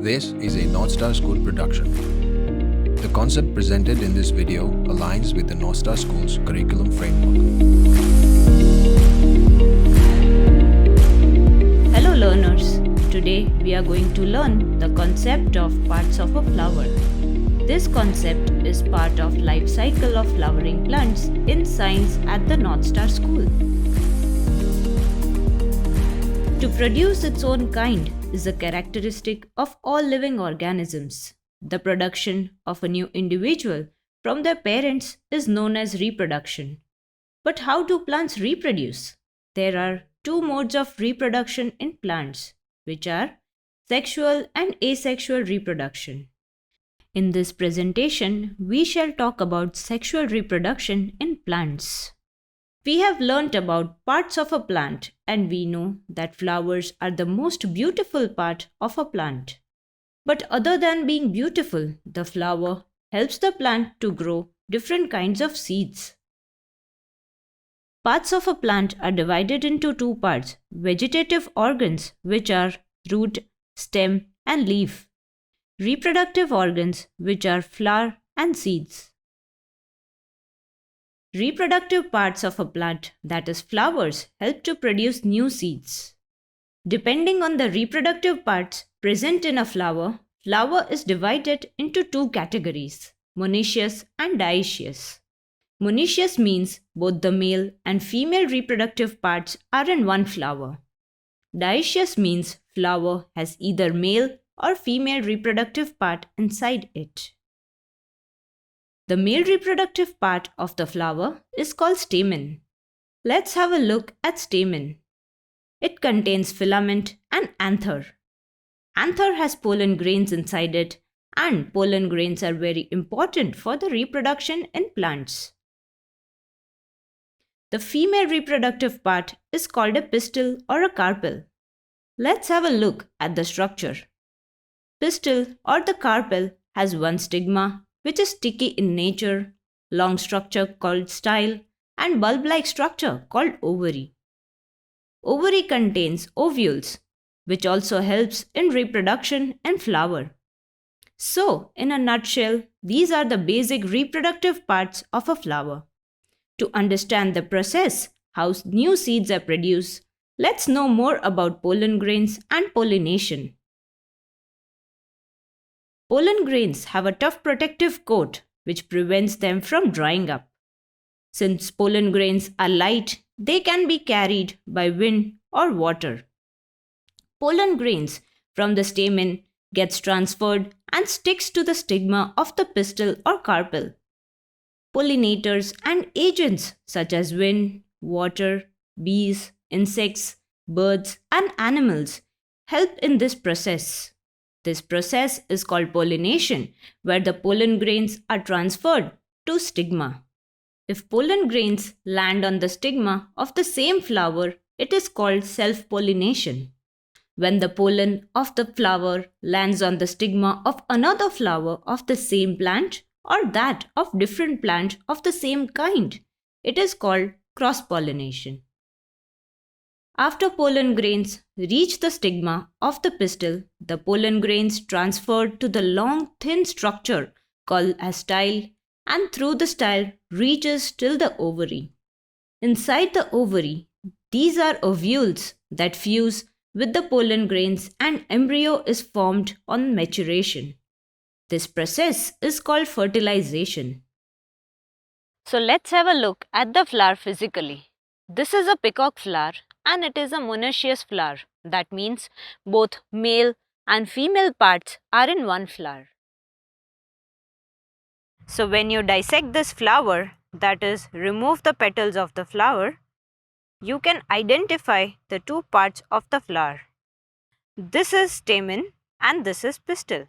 This is a Northstar School production. The concept presented in this video aligns with the Northstar School's curriculum framework. Hello learners, today we are going to learn the concept of parts of a flower. This concept is part of life cycle of flowering plants in science at the Northstar School. To produce its own kind is a characteristic of all living organisms. The production of a new individual from their parents is known as reproduction. But how do plants reproduce? There are two modes of reproduction in plants, which are sexual and asexual reproduction. In this presentation, we shall talk about sexual reproduction in plants. We have learnt about parts of a plant and we know that flowers are the most beautiful part of a plant. But other than being beautiful, the flower helps the plant to grow different kinds of seeds. Parts of a plant are divided into two parts: vegetative organs, which are root, stem, and leaf; reproductive organs, which are flower and seeds. Reproductive parts of a plant, that is flowers, help to produce new seeds. Depending on the reproductive parts present in a flower, flower is divided into two categories: monoecious and dioecious. Monoecious means both the male and female reproductive parts are in one flower. Dioecious means flower has either male or female reproductive part inside it. The male reproductive part of the flower is called stamen. Let's have a look at stamen. It contains filament and anther. Anther has pollen grains inside it, and pollen grains are very important for the reproduction in plants. The female reproductive part is called a pistil or a carpel. Let's have a look at the structure. Pistil or the carpel has one stigma, which is sticky in nature, long structure called style, and bulb-like structure called ovary. Ovary contains ovules, which also helps in reproduction in flower. So, in a nutshell, these are the basic reproductive parts of a flower. To understand the process, how new seeds are produced, let's know more about pollen grains and pollination. Pollen grains have a tough protective coat which prevents them from drying up. Since pollen grains are light, they can be carried by wind or water. Pollen grains from the stamen gets transferred and sticks to the stigma of the pistil or carpel. Pollinators and agents such as wind, water, bees, insects, birds, and animals help in this process. This process is called pollination, where the pollen grains are transferred to stigma. If pollen grains land on the stigma of the same flower, it is called self-pollination. When the pollen of the flower lands on the stigma of another flower of the same plant or that of different plant of the same kind, it is called cross-pollination. After pollen grains reach the stigma of the pistil, the pollen grains transferred to the long thin structure called a style, and through the style reaches till the ovary. Inside the ovary, these are ovules that fuse with the pollen grains and embryo is formed on maturation. This process is called fertilization. So let's have a look at the flower physically. This is a peacock flower and it is a monoecious flower. That means both male and female parts are in one flower. So when you dissect this flower, that is, remove the petals of the flower, you can identify the two parts of the flower. This is stamen and this is pistil.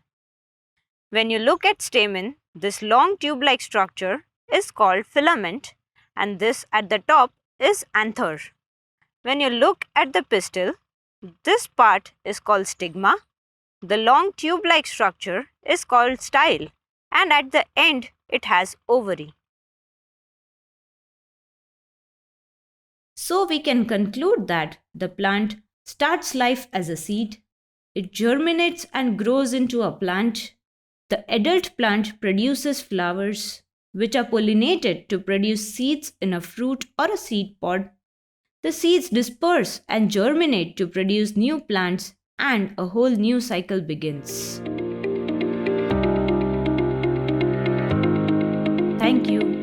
When you look at stamen, this long tube-like structure is called filament and this at the top is anther. When you look at the pistil, this part is called stigma, the long tube-like structure is called style, and at the end it has ovary. So we can conclude that the plant starts life as a seed, It germinates and grows into a plant. The adult plant produces flowers, which are pollinated to produce seeds in a fruit or a seed pod. The seeds disperse and germinate to produce new plants, and a whole new cycle begins. Thank you.